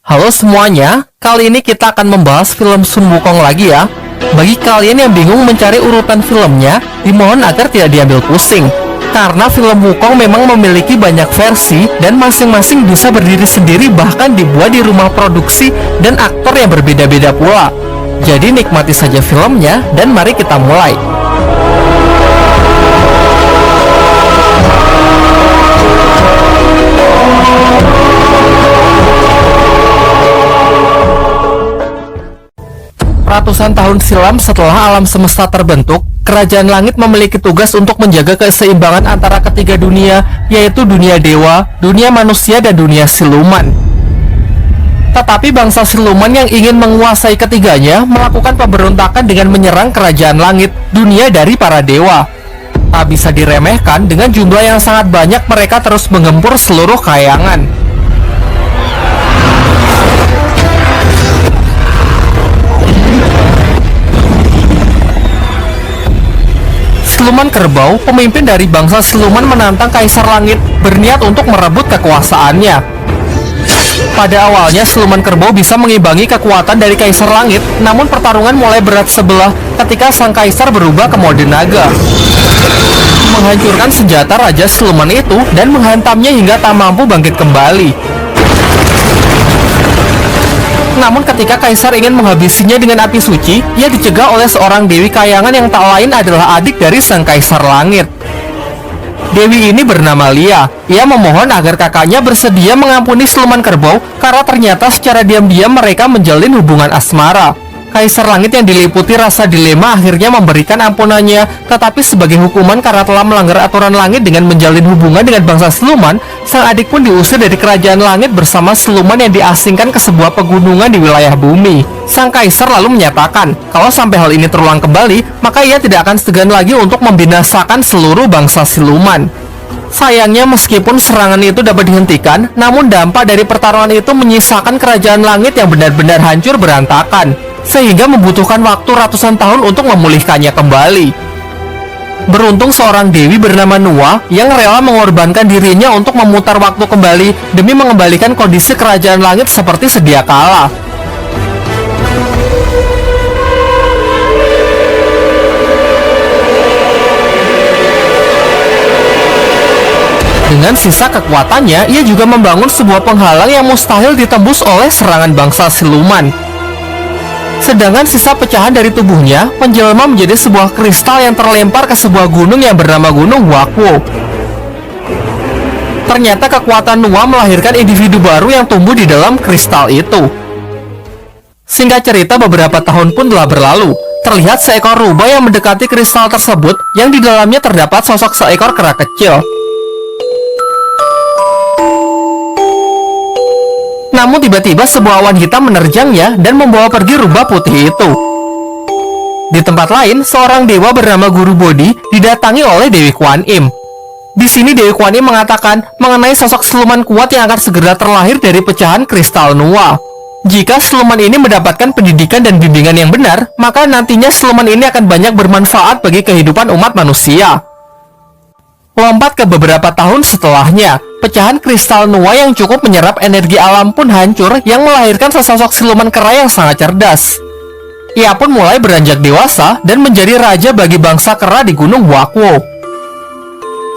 Halo semuanya, kali ini kita akan membahas film Sun Wukong lagi ya. Bagi kalian yang bingung mencari urutan filmnya, dimohon agar tidak diambil pusing. Karena film Wukong memang memiliki banyak versi dan masing-masing bisa berdiri sendiri, bahkan dibuat di rumah produksi dan aktor yang berbeda-beda pula. Jadi nikmati saja filmnya dan mari kita mulai. Ratusan tahun silam setelah alam semesta terbentuk, Kerajaan Langit memiliki tugas untuk menjaga keseimbangan antara ketiga dunia, yaitu dunia dewa, dunia manusia, dan dunia siluman. Tetapi bangsa siluman yang ingin menguasai ketiganya melakukan pemberontakan dengan menyerang Kerajaan Langit, dunia dari para dewa. Tak bisa diremehkan, dengan jumlah yang sangat banyak mereka terus menggempur seluruh kayangan. Siluman Kerbau, pemimpin dari bangsa siluman, menantang Kaisar Langit, berniat untuk merebut kekuasaannya. Pada awalnya, Siluman Kerbau bisa mengimbangi kekuatan dari Kaisar Langit, namun pertarungan mulai berat sebelah ketika sang Kaisar berubah ke mode naga, menghancurkan senjata Raja Siluman itu dan menghantamnya hingga tak mampu bangkit kembali. Namun ketika Kaisar ingin menghabisinya dengan api suci, ia dicegah oleh seorang Dewi Kayangan yang tak lain adalah adik dari sang Kaisar Langit. Dewi ini bernama Lia. Ia memohon agar kakaknya bersedia mengampuni Siluman Kerbau karena ternyata secara diam-diam mereka menjalin hubungan asmara. Kaisar Langit yang diliputi rasa dilema akhirnya memberikan ampunannya, tetapi sebagai hukuman karena telah melanggar aturan langit dengan menjalin hubungan dengan bangsa siluman, sang adik pun diusir dari Kerajaan Langit bersama siluman yang diasingkan ke sebuah pegunungan di wilayah bumi. Sang Kaisar lalu menyatakan, kalau sampai hal ini terulang kembali, maka ia tidak akan segan lagi untuk membinasakan seluruh bangsa siluman. Sayangnya meskipun serangan itu dapat dihentikan, namun dampak dari pertarungan itu menyisakan Kerajaan Langit yang benar-benar hancur berantakan, sehingga membutuhkan waktu ratusan tahun untuk memulihkannya kembali. Beruntung seorang dewi bernama Nuwa yang rela mengorbankan dirinya untuk memutar waktu kembali demi mengembalikan kondisi Kerajaan Langit seperti sedia kala. Dengan sisa kekuatannya, ia juga membangun sebuah penghalang yang mustahil ditembus oleh serangan bangsa siluman. Sedangkan sisa pecahan dari tubuhnya menjelma menjadi sebuah kristal yang terlempar ke sebuah gunung yang bernama Gunung Wakwo. Ternyata kekuatan Nuwa melahirkan individu baru yang tumbuh di dalam kristal itu. Singkat cerita, beberapa tahun pun telah berlalu. Terlihat seekor rubah yang mendekati kristal tersebut, yang di dalamnya terdapat sosok seekor kera kecil. Namun tiba-tiba sebuah awan hitam menerjangnya dan membawa pergi rubah putih itu. Di tempat lain, seorang dewa bernama Guru Bodhi didatangi oleh Dewi Kuan Im. Di sini Dewi Kuan Im mengatakan mengenai sosok siluman kuat yang akan segera terlahir dari pecahan kristal Nuwa. Jika siluman ini mendapatkan pendidikan dan bimbingan yang benar, maka nantinya siluman ini akan banyak bermanfaat bagi kehidupan umat manusia. Lompat ke beberapa tahun setelahnya, pecahan kristal Nuwa yang cukup menyerap energi alam pun hancur, yang melahirkan sesosok siluman kera yang sangat cerdas. Ia pun mulai beranjak dewasa dan menjadi raja bagi bangsa kera di Gunung Wakwo.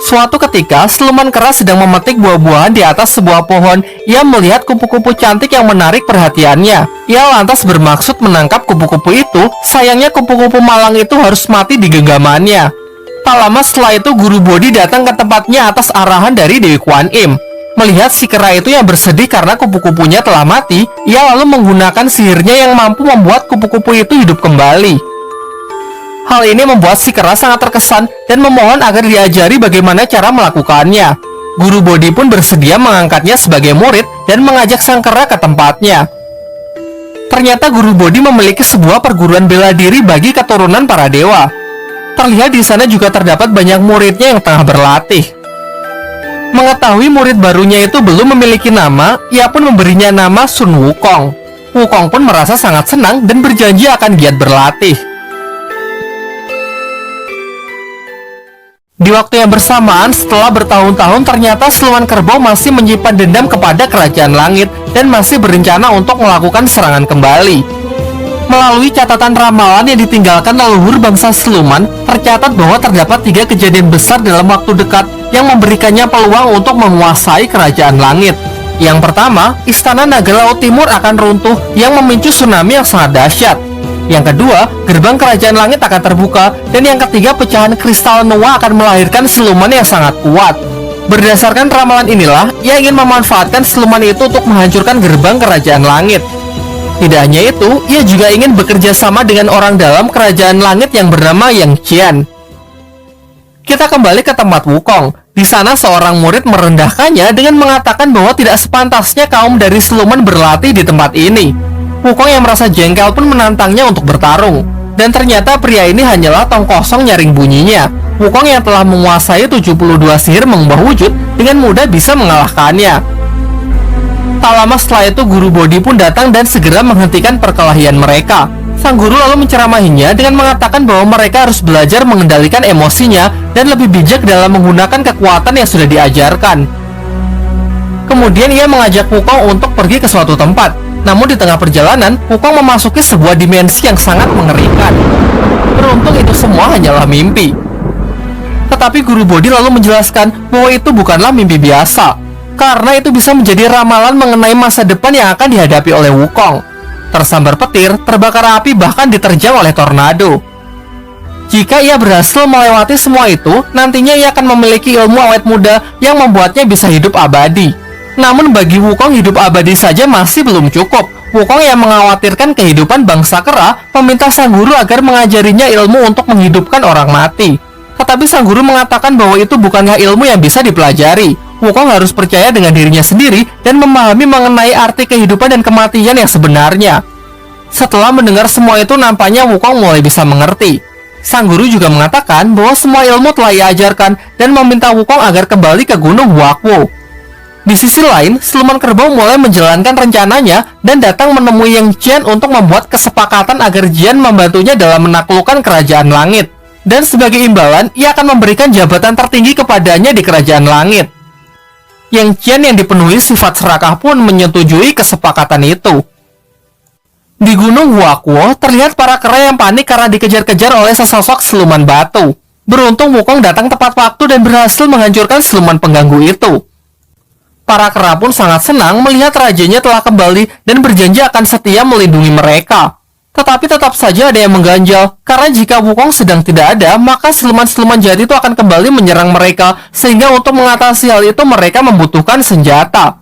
Suatu ketika, siluman kera sedang memetik buah-buahan di atas sebuah pohon. Ia melihat kupu-kupu cantik yang menarik perhatiannya. Ia lantas bermaksud menangkap kupu-kupu itu, sayangnya kupu-kupu malang itu harus mati di genggamannya. Tak lama setelah itu, Guru Bodhi datang ke tempatnya atas arahan dari Dewi Kuan Im. Melihat si kera itu yang bersedih karena kupu-kupunya telah mati, ia lalu menggunakan sihirnya yang mampu membuat kupu-kupu itu hidup kembali. Hal ini membuat si kera sangat terkesan dan memohon agar diajari bagaimana cara melakukannya. Guru Bodhi pun bersedia mengangkatnya sebagai murid dan mengajak sang kera ke tempatnya. Ternyata Guru Bodhi memiliki sebuah perguruan bela diri bagi keturunan para dewa. Terlihat di sana juga terdapat banyak muridnya yang tengah berlatih. Mengetahui murid barunya itu belum memiliki nama, ia pun memberinya nama Sun Wukong. Wukong pun merasa sangat senang dan berjanji akan giat berlatih. Di waktu yang bersamaan, setelah bertahun-tahun, ternyata siluman kerbau masih menyimpan dendam kepada kerajaan langit dan masih berencana untuk melakukan serangan kembali. Melalui catatan ramalan yang ditinggalkan leluhur bangsa siluman, tercatat bahwa terdapat 3 kejadian besar dalam waktu dekat yang memberikannya peluang untuk menguasai kerajaan langit. Yang pertama, Istana Naga Laut Timur akan runtuh yang memicu tsunami yang sangat dahsyat. Yang kedua, gerbang kerajaan langit akan terbuka. Dan yang ketiga, pecahan kristal Noah akan melahirkan siluman yang sangat kuat. Berdasarkan ramalan inilah, ia ingin memanfaatkan siluman itu untuk menghancurkan gerbang kerajaan langit. Tidak hanya itu, ia juga ingin bekerja sama dengan orang dalam kerajaan langit yang bernama Yang Qian. Kita kembali ke tempat Wukong. Di sana seorang murid merendahkannya dengan mengatakan bahwa tidak sepantasnya kaum dari siluman berlatih di tempat ini. Wukong yang merasa jengkel pun menantangnya untuk bertarung. Dan ternyata pria ini hanyalah tong kosong nyaring bunyinya. Wukong yang telah menguasai 72 sihir mengubah wujud dengan mudah bisa mengalahkannya. Tak lama setelah itu guru Bodhi pun datang dan segera menghentikan perkelahian mereka. Sang guru lalu menceramahinya dengan mengatakan bahwa mereka harus belajar mengendalikan emosinya dan lebih bijak dalam menggunakan kekuatan yang sudah diajarkan. Kemudian ia mengajak Wukong untuk pergi ke suatu tempat. Namun di tengah perjalanan, Wukong memasuki sebuah dimensi yang sangat mengerikan. Beruntung itu semua hanyalah mimpi. Tetapi guru Bodhi lalu menjelaskan bahwa itu bukanlah mimpi biasa, karena itu bisa menjadi ramalan mengenai masa depan yang akan dihadapi oleh Wukong. Tersambar petir, terbakar api, bahkan diterjang oleh tornado. Jika ia berhasil melewati semua itu, nantinya ia akan memiliki ilmu awet muda yang membuatnya bisa hidup abadi. Namun bagi Wukong, hidup abadi saja masih belum cukup. Wukong yang mengkhawatirkan kehidupan bangsa kera meminta sang guru agar mengajarinya ilmu untuk menghidupkan orang mati. Tetapi sang guru mengatakan bahwa itu bukanlah ilmu yang bisa dipelajari. Wukong harus percaya dengan dirinya sendiri dan memahami mengenai arti kehidupan dan kematian yang sebenarnya. Setelah mendengar semua itu, nampaknya Wukong mulai bisa mengerti. Sang guru juga mengatakan bahwa semua ilmu telah ia ajarkan dan meminta Wukong agar kembali ke Gunung Huaqu. Di sisi lain, siluman kerbau mulai menjalankan rencananya dan datang menemui Yang Qian untuk membuat kesepakatan agar Jian membantunya dalam menaklukkan kerajaan langit. Dan sebagai imbalan, ia akan memberikan jabatan tertinggi kepadanya di kerajaan langit. Yang Qian yang dipenuhi sifat serakah pun menyetujui kesepakatan itu. Di Gunung Huaqu, terlihat para kera yang panik karena dikejar-kejar oleh sesosok siluman batu. Beruntung Wukong datang tepat waktu dan berhasil menghancurkan siluman pengganggu itu. Para kera pun sangat senang melihat rajanya telah kembali dan berjanji akan setia melindungi mereka. Tetapi tetap saja ada yang mengganjal, karena jika Wukong sedang tidak ada, maka siluman-siluman jahat itu akan kembali menyerang mereka, sehingga untuk mengatasi hal itu mereka membutuhkan senjata.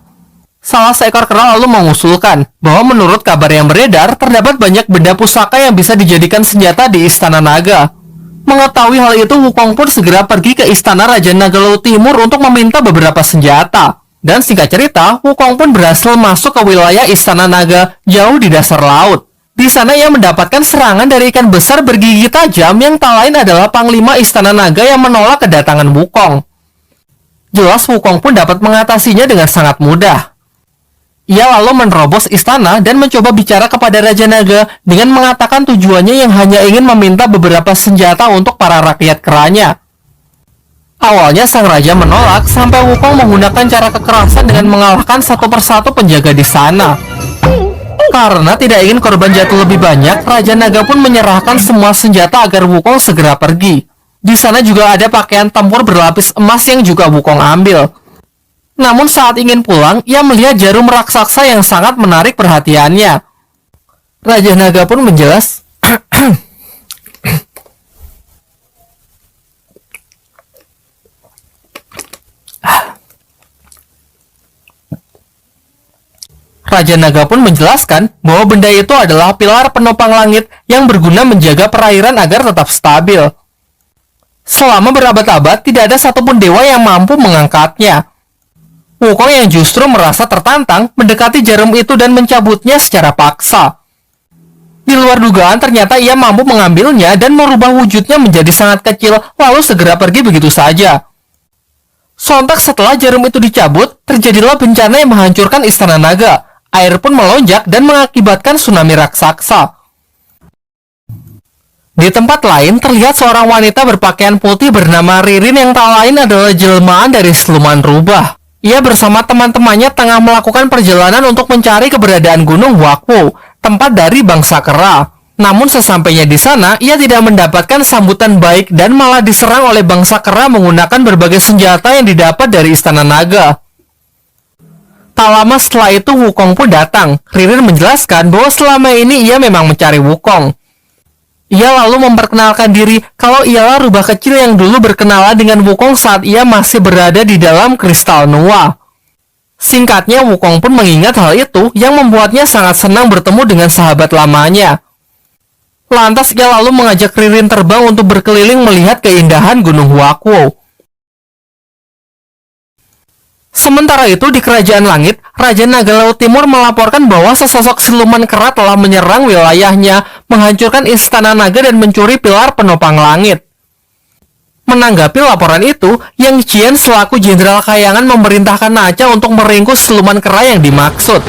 Salah seekor kera lalu mengusulkan bahwa menurut kabar yang beredar, terdapat banyak benda pusaka yang bisa dijadikan senjata di Istana Naga. Mengetahui hal itu, Wukong pun segera pergi ke Istana Raja Naga Laut Timur untuk meminta beberapa senjata. Dan singkat cerita, Wukong pun berhasil masuk ke wilayah Istana Naga jauh di dasar laut. Di sana ia mendapatkan serangan dari ikan besar bergigi tajam yang tak lain adalah Panglima Istana Naga yang menolak kedatangan Wukong. Jelas Wukong pun dapat mengatasinya dengan sangat mudah. Ia lalu menerobos istana dan mencoba bicara kepada Raja Naga dengan mengatakan tujuannya yang hanya ingin meminta beberapa senjata untuk para rakyat keranya. Awalnya sang raja menolak sampai Wukong menggunakan cara kekerasan dengan mengalahkan satu persatu penjaga di sana. Karena tidak ingin korban jatuh lebih banyak, Raja Naga pun menyerahkan semua senjata agar Wukong segera pergi. Di sana juga ada pakaian tempur berlapis emas yang juga Wukong ambil. Namun saat ingin pulang, ia melihat jarum raksasa yang sangat menarik perhatiannya. Raja Naga pun menjelas, Raja Naga pun menjelaskan bahwa benda itu adalah pilar penopang langit yang berguna menjaga perairan agar tetap stabil. Selama berabad-abad, tidak ada satupun dewa yang mampu mengangkatnya. Wukong yang justru merasa tertantang mendekati jarum itu dan mencabutnya secara paksa. Di luar dugaan, ternyata ia mampu mengambilnya dan merubah wujudnya menjadi sangat kecil, lalu segera pergi begitu saja. Sontak setelah jarum itu dicabut, terjadilah bencana yang menghancurkan Istana Naga. Air pun melonjak dan mengakibatkan tsunami raksasa. Di Di tempat lain, terlihat seorang wanita berpakaian putih bernama Ririn yang tak lain adalah jelmaan dari siluman rubah. Ia bersama teman-temannya tengah melakukan perjalanan untuk mencari keberadaan Gunung Huaqu, tempat dari bangsa kera. Namun sesampainya di sana, ia tidak mendapatkan sambutan baik dan malah diserang oleh bangsa kera menggunakan berbagai senjata yang didapat dari Istana Naga. Tak lama setelah itu Wukong pun datang. Ririn menjelaskan bahwa selama ini ia memang mencari Wukong. Ia lalu memperkenalkan diri kalau ialah rubah kecil yang dulu berkenalan dengan Wukong saat ia masih berada di dalam kristal Nuwa. Singkatnya, Wukong pun mengingat hal itu yang membuatnya sangat senang bertemu dengan sahabat lamanya. Lantas ia lalu mengajak Ririn terbang untuk berkeliling melihat keindahan Gunung Huaqu. Sementara itu di Kerajaan Langit, Raja Naga Laut Timur melaporkan bahwa sesosok siluman kera telah menyerang wilayahnya, menghancurkan istana naga dan mencuri pilar penopang langit. Menanggapi laporan itu, Yang Qian selaku Jenderal Kayangan memerintahkan Nacha untuk meringkus siluman kera yang dimaksud.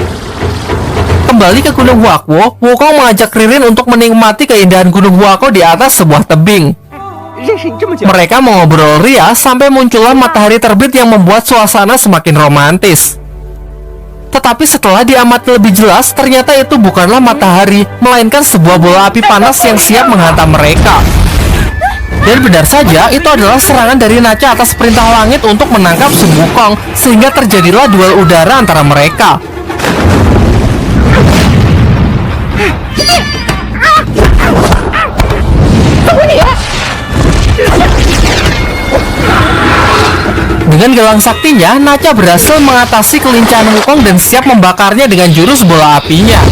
Kembali ke Gunung Huaqu, Wukong mengajak Ririn untuk menikmati keindahan Gunung Huaqu di atas sebuah tebing. Mereka mengobrol ria sampai muncullah matahari terbit yang membuat suasana semakin romantis. Tetapi setelah diamati lebih jelas, ternyata itu bukanlah matahari, melainkan sebuah bola api panas yang siap menghantam mereka. Dan benar saja, itu adalah serangan dari Nacha atas perintah langit untuk menangkap Sun Wukong, sehingga terjadilah duel udara antara mereka. Dengan gelang saktinya, Nacha berhasil mengatasi kelincahan Wukong dan siap membakarnya dengan jurus bola apinya.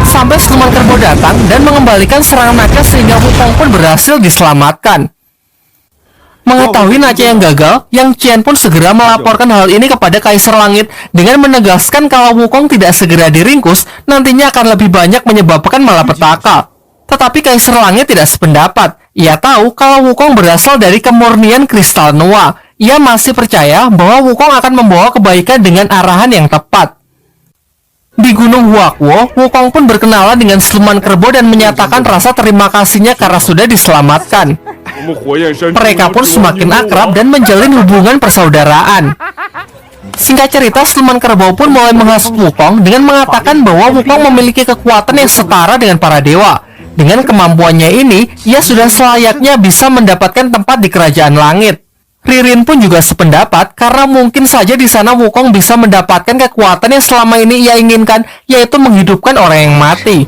Sampai siluman kerbau datang dan mengembalikan serangan Nacha sehingga Wukong pun berhasil diselamatkan. Mengetahui Nacha yang gagal, Yang Qian pun segera melaporkan hal ini kepada Kaisar Langit dengan menegaskan kalau Wukong tidak segera diringkus, nantinya akan lebih banyak menyebabkan malapetaka. Tetapi Kaisar Langit tidak sependapat. Ia tahu kalau Wukong berasal dari kemurnian kristal Nuwa. Ia masih percaya bahwa Wukong akan membawa kebaikan dengan arahan yang tepat. Di Gunung Huaqu, Wukong pun berkenalan dengan siluman kerbau dan menyatakan rasa terima kasihnya karena sudah diselamatkan. Mereka pun semakin akrab dan menjalin hubungan persaudaraan. Singkat cerita, siluman kerbau pun mulai menghasut Wukong dengan mengatakan bahwa Wukong memiliki kekuatan yang setara dengan para dewa. Dengan kemampuannya ini, ia sudah selayaknya bisa mendapatkan tempat di Kerajaan Langit. Ririn pun juga sependapat karena mungkin saja di sana Wukong bisa mendapatkan kekuatan yang selama ini ia inginkan, yaitu menghidupkan orang yang mati.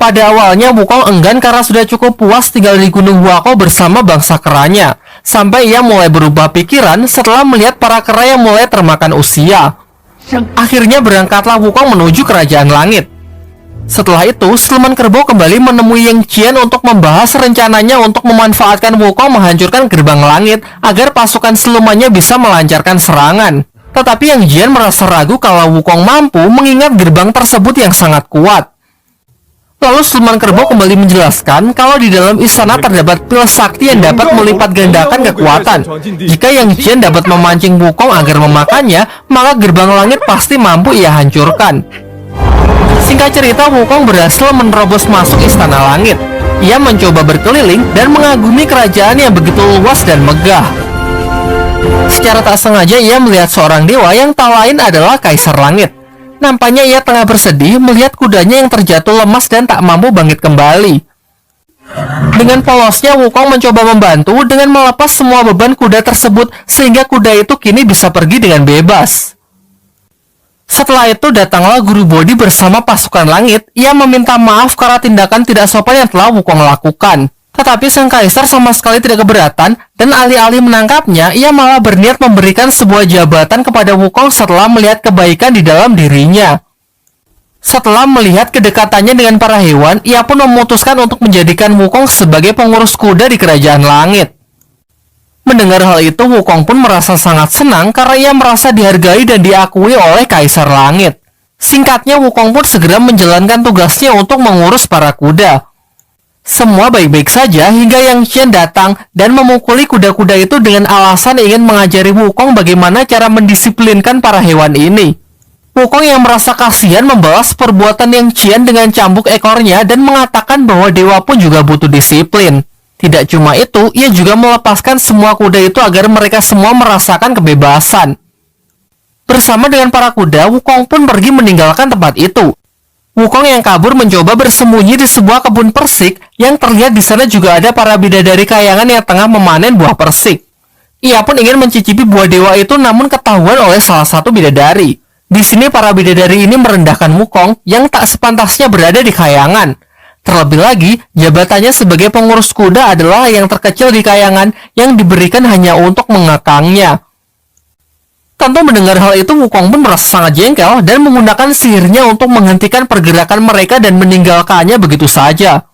Pada awalnya Wukong enggan karena sudah cukup puas tinggal di Gunung Huaqu bersama bangsa keranya, sampai ia mulai berubah pikiran setelah melihat para kera yang mulai termakan usia. Akhirnya berangkatlah Wukong menuju Kerajaan Langit. Setelah itu, siluman kerbau kembali menemui Yang Qian untuk membahas rencananya untuk memanfaatkan Wukong menghancurkan gerbang langit agar pasukan silumannya bisa melancarkan serangan. Tetapi Yang Qian merasa ragu kalau Wukong mampu mengingat gerbang tersebut yang sangat kuat. Lalu siluman kerbau kembali menjelaskan kalau di dalam istana terdapat pil sakti yang dapat melipat gandakan kekuatan. Jika Yang Qian dapat memancing Wukong agar memakannya, maka gerbang langit pasti mampu ia hancurkan. Singkat cerita, Wukong berhasil menerobos masuk istana langit. Ia mencoba berkeliling dan mengagumi kerajaan yang begitu luas dan megah. Secara tak sengaja ia melihat seorang dewa yang tak lain adalah Kaisar Langit. Nampaknya ia tengah bersedih melihat kudanya yang terjatuh lemas dan tak mampu bangkit kembali. Dengan polosnya, Wukong mencoba membantu dengan melepas semua beban kuda tersebut sehingga kuda itu kini bisa pergi dengan bebas. Setelah itu datanglah Guru Bodhi bersama pasukan langit. Ia meminta maaf karena tindakan tidak sopan yang telah Wukong lakukan. Tetapi sang kaisar sama sekali tidak keberatan, dan alih-alih menangkapnya, ia malah berniat memberikan sebuah jabatan kepada Wukong setelah melihat kebaikan di dalam dirinya. Setelah melihat kedekatannya dengan para hewan, ia pun memutuskan untuk menjadikan Wukong sebagai pengurus kuda di Kerajaan Langit. Mendengar hal itu, Wukong pun merasa sangat senang karena ia merasa dihargai dan diakui oleh Kaisar Langit. Singkatnya, Wukong pun segera menjalankan tugasnya untuk mengurus para kuda. Semua baik-baik saja hingga Yang Qian datang dan memukuli kuda-kuda itu dengan alasan ingin mengajari Wukong bagaimana cara mendisiplinkan para hewan ini. Wukong yang merasa kasihan membalas perbuatan Yang Qian dengan cambuk ekornya dan mengatakan bahwa dewa pun juga butuh disiplin. Tidak cuma itu, ia juga melepaskan semua kuda itu agar mereka semua merasakan kebebasan. Bersama dengan para kuda, Wukong pun pergi meninggalkan tempat itu. Wukong yang kabur mencoba bersembunyi di sebuah kebun persik yang terlihat di sana juga ada para bidadari kayangan yang tengah memanen buah persik. Ia pun ingin mencicipi buah dewa itu namun ketahuan oleh salah satu bidadari. Di sini para bidadari ini merendahkan Wukong yang tak sepantasnya berada di kayangan. Terlebih lagi, jabatannya sebagai pengurus kuda adalah yang terkecil di kayangan yang diberikan hanya untuk mengekangnya. Tentu mendengar hal itu, Wukong pun merasa sangat jengkel dan menggunakan sihirnya untuk menghentikan pergerakan mereka dan meninggalkannya begitu saja.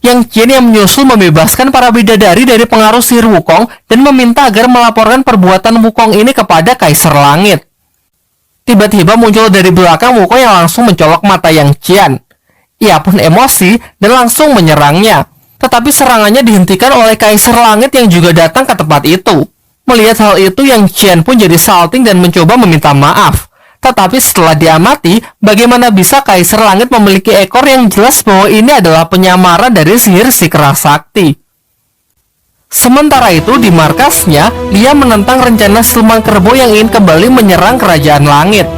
Yang Qian yang menyusul membebaskan para bidadari dari pengaruh sihir Wukong dan meminta agar melaporkan perbuatan Wukong ini kepada Kaisar Langit. Tiba-tiba muncul dari belakang Wukong yang langsung mencolok mata Yang Qian. Ia pun emosi dan langsung menyerangnya. Tetapi serangannya dihentikan oleh Kaisar Langit yang juga datang ke tempat itu. Melihat hal itu, Yang Qian pun jadi salting dan mencoba meminta maaf. Tetapi setelah diamati, bagaimana bisa Kaisar Langit memiliki ekor yang jelas bahwa ini adalah penyamaran dari sihir Sikra Sakti. Sementara itu, di markasnya, dia menentang rencana siluman kerbau yang ingin kembali menyerang kerajaan langit.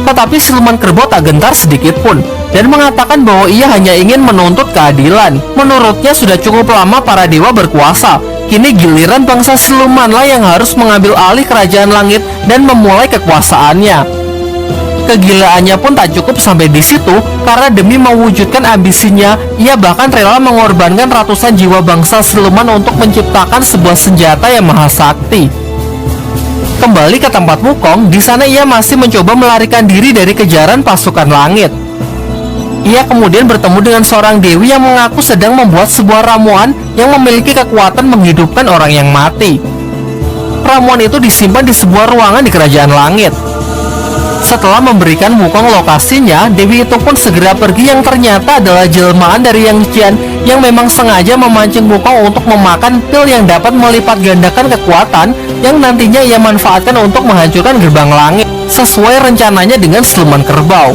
Tetapi siluman kerbau tak gentar sedikit pun, dan mengatakan bahwa ia hanya ingin menuntut keadilan. Menurutnya sudah cukup lama para dewa berkuasa. Kini giliran bangsa silumanlah yang harus mengambil alih kerajaan langit dan memulai kekuasaannya. Kegilaannya pun tak cukup sampai di situ, karena demi mewujudkan ambisinya, ia bahkan rela mengorbankan ratusan jiwa bangsa siluman untuk menciptakan sebuah senjata yang maha sakti. Kembali ke tempat Wukong, di sana ia masih mencoba melarikan diri dari kejaran pasukan langit. Ia kemudian bertemu dengan seorang dewi yang mengaku sedang membuat sebuah ramuan yang memiliki kekuatan menghidupkan orang yang mati. Ramuan itu disimpan di sebuah ruangan di kerajaan langit. Setelah memberikan Wukong lokasinya, dewi itu pun segera pergi yang ternyata adalah jelmaan dari Yang Qian yang memang sengaja memancing Wukong untuk memakan pil yang dapat melipat gandakan kekuatan yang nantinya ia manfaatkan untuk menghancurkan gerbang langit sesuai rencananya dengan siluman kerbau.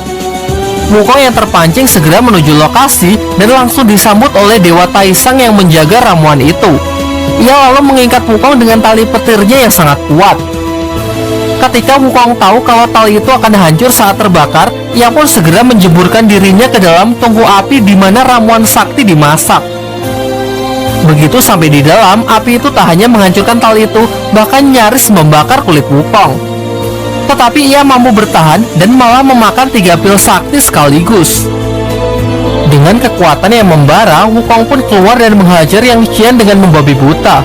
Wukong yang terpancing segera menuju lokasi dan langsung disambut oleh Dewa Taisang yang menjaga ramuan itu. Ia lalu mengikat Wukong dengan tali petirnya yang sangat kuat. Ketika Wukong tahu kalau tali itu akan hancur saat terbakar, ia pun segera menjeburkan dirinya ke dalam tungku api di mana ramuan sakti dimasak. Begitu sampai di dalam, api itu tak hanya menghancurkan tali itu, bahkan nyaris membakar kulit Wukong. Tetapi ia mampu bertahan dan malah memakan 3 pil sakti sekaligus. Dengan kekuatan yang membara, Wukong pun keluar dan menghajar Yang Qian dengan membabi buta.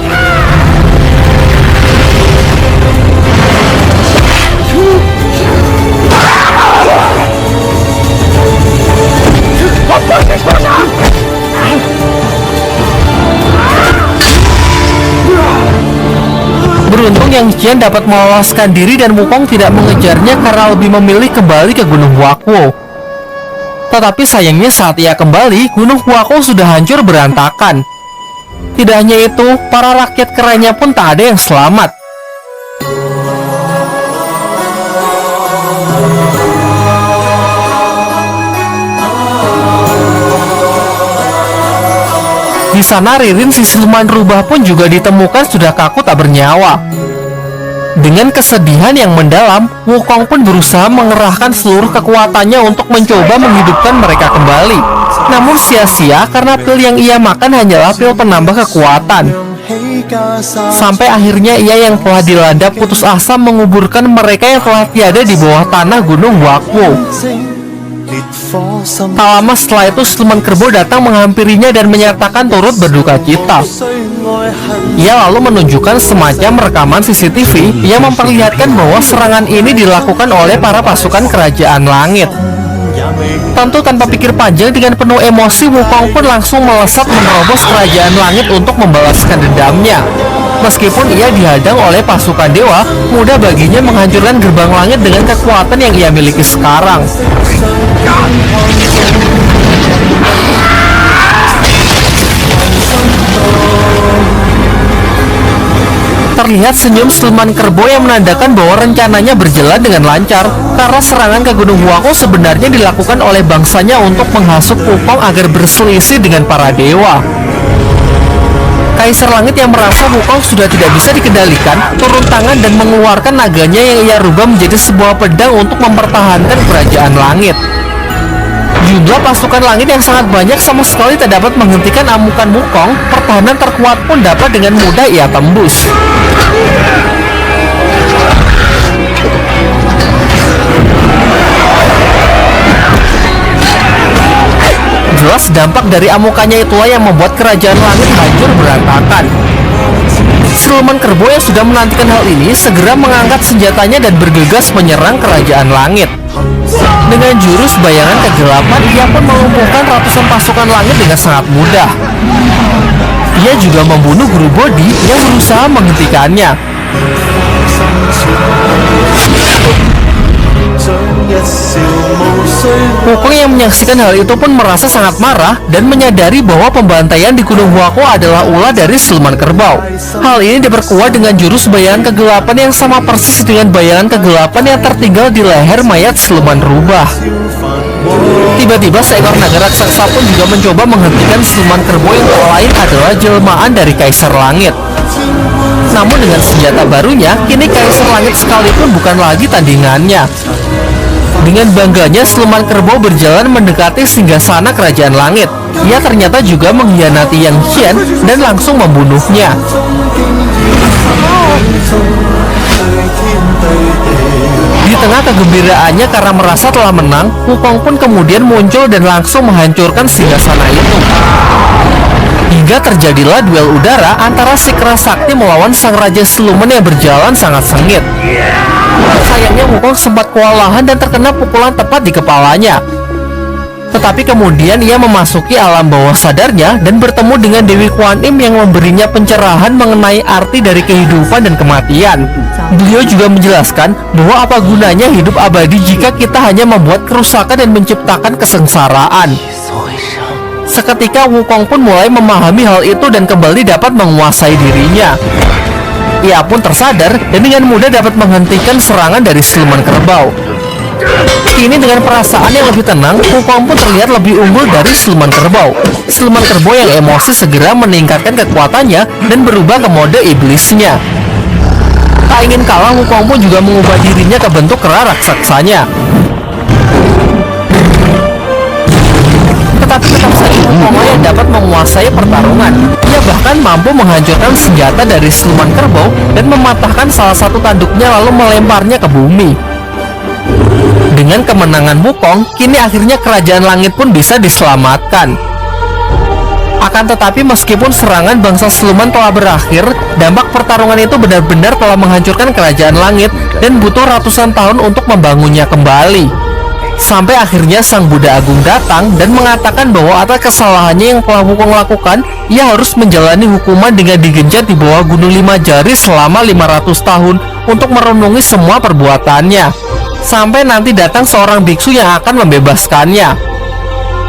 Beruntung Yang Qian dapat meloloskan diri dan Wukong tidak mengejarnya karena lebih memilih kembali ke Gunung Huakuo. Tetapi sayangnya saat ia kembali, Gunung Huakuo sudah hancur berantakan. Tidak hanya itu, para rakyat kerennya pun tak ada yang selamat. Di sana Ririn si siluman rubah pun juga ditemukan sudah kaku tak bernyawa. Dengan kesedihan yang mendalam, Wukong pun berusaha mengerahkan seluruh kekuatannya untuk mencoba menghidupkan mereka kembali. Namun sia-sia karena pil yang ia makan hanyalah pil penambah kekuatan. Sampai akhirnya ia yang telah dilanda putus asa menguburkan mereka yang telah tiada di bawah tanah Gunung Huakuo. Tak lama setelah itu siluman kerbau datang menghampirinya dan menyatakan turut berduka cita. Ia lalu menunjukkan semacam rekaman CCTV yang memperlihatkan bahwa serangan ini dilakukan oleh para pasukan kerajaan langit. Tentu tanpa pikir panjang, dengan penuh emosi Wukong pun langsung melesat menerobos kerajaan langit untuk membalaskan dendamnya. Meskipun ia dihadang oleh pasukan dewa, mudah baginya menghancurkan gerbang langit dengan kekuatan yang ia miliki sekarang. terlihat senyum siluman kerbau yang menandakan bahwa rencananya berjalan dengan lancar, karena serangan ke Gunung Huangko sebenarnya dilakukan oleh bangsanya untuk menghasut Wukong agar berselisih dengan para dewa. Kaisar Langit yang merasa Wukong sudah tidak bisa dikendalikan, turun tangan dan mengeluarkan naganya yang ia rubah menjadi sebuah pedang untuk mempertahankan kerajaan langit. Jumlah pasukan langit yang sangat banyak sama sekali tak dapat menghentikan amukan Wukong. Pertahanan terkuat pun dapat dengan mudah ia tembus. Jelas dampak dari amukannya itulah yang membuat kerajaan langit hancur berantakan. Siluman kerbau yang sudah menantikan hal ini segera mengangkat senjatanya dan bergegas menyerang kerajaan langit. Dengan jurus bayangan kegelapan, ia pun melumpuhkan ratusan pasukan langit dengan sangat mudah. Ia juga membunuh guru Bodhi yang berusaha menghentikannya. Wukong yang menyaksikan hal itu pun merasa sangat marah dan menyadari bahwa pembantaian di Gunung Huangko adalah ulah dari siluman kerbau. Hal ini diperkuat dengan jurus bayangan kegelapan yang sama persis dengan bayangan kegelapan yang tertinggal di leher mayat siluman rubah. Tiba-tiba seekor naga raksasa pun juga mencoba menghentikan siluman kerbau yang tak lain adalah jelmaan dari Kaisar Langit. Namun dengan senjata barunya, kini Kaisar Langit sekalipun bukan lagi tandingannya. Dengan bangganya, siluman kerbau berjalan mendekati singgasana kerajaan langit. Ia ternyata juga mengkhianati Yang Xian dan langsung membunuhnya. Di tengah kegembiraannya karena merasa telah menang, Wukong pun kemudian muncul dan langsung menghancurkan singgasana itu. Hingga terjadilah duel udara antara si keras sakti melawan sang raja siluman yang berjalan sangat sengit. Sayangnya Wukong sempat kewalahan dan terkena pukulan tepat di kepalanya. Tetapi kemudian ia memasuki alam bawah sadarnya dan bertemu dengan Dewi Kuan Im yang memberinya pencerahan mengenai arti dari kehidupan dan kematian. Beliau juga menjelaskan bahwa apa gunanya hidup abadi jika kita hanya membuat kerusakan dan menciptakan kesengsaraan. Seketika Wukong pun mulai memahami hal itu dan kembali dapat menguasai dirinya. Ia pun tersadar dan dengan mudah dapat menghentikan serangan dari siluman kerbau. Kini dengan perasaan yang lebih tenang, Wukong pun terlihat lebih unggul dari siluman kerbau. Siluman kerbau yang emosi segera meningkatkan kekuatannya dan berubah ke mode iblisnya. Tak ingin kalah, Wukong pun juga mengubah dirinya ke bentuk kera raksasanya. Tetapi tetap saja Wukong yang dapat menguasai pertarungan. Ia bahkan mampu menghancurkan senjata dari siluman kerbau dan mematahkan salah satu tanduknya lalu melemparnya ke bumi. Dengan kemenangan Wukong, kini akhirnya kerajaan langit pun bisa diselamatkan. Akan tetapi meskipun serangan bangsa siluman telah berakhir, dampak pertarungan itu benar-benar telah menghancurkan kerajaan langit dan butuh ratusan tahun untuk membangunnya kembali. Sampai akhirnya Sang Buddha Agung datang dan mengatakan bahwa atas kesalahannya yang telah Wukong lakukan, ia harus menjalani hukuman dengan digenjot di bawah Gunung Lima Jari selama 500 tahun untuk merenungi semua perbuatannya. Sampai nanti datang seorang biksu yang akan membebaskannya.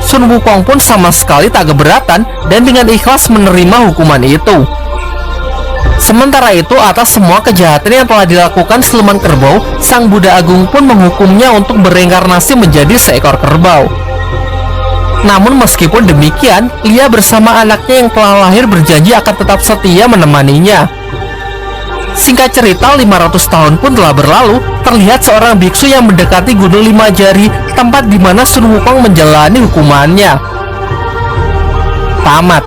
Sun Wukong pun sama sekali tak keberatan dan dengan ikhlas menerima hukuman itu. Sementara itu, atas semua kejahatan yang telah dilakukan siluman kerbau, Sang Buddha Agung pun menghukumnya untuk bereinkarnasi menjadi seekor kerbau. Namun meskipun demikian, Lia bersama anaknya yang telah lahir berjanji akan tetap setia menemaninya. Singkat cerita, 500 tahun pun telah berlalu. Terlihat seorang biksu yang mendekati Gunung Lima Jari, tempat di mana Sun Wukong menjalani hukumannya. Tamat.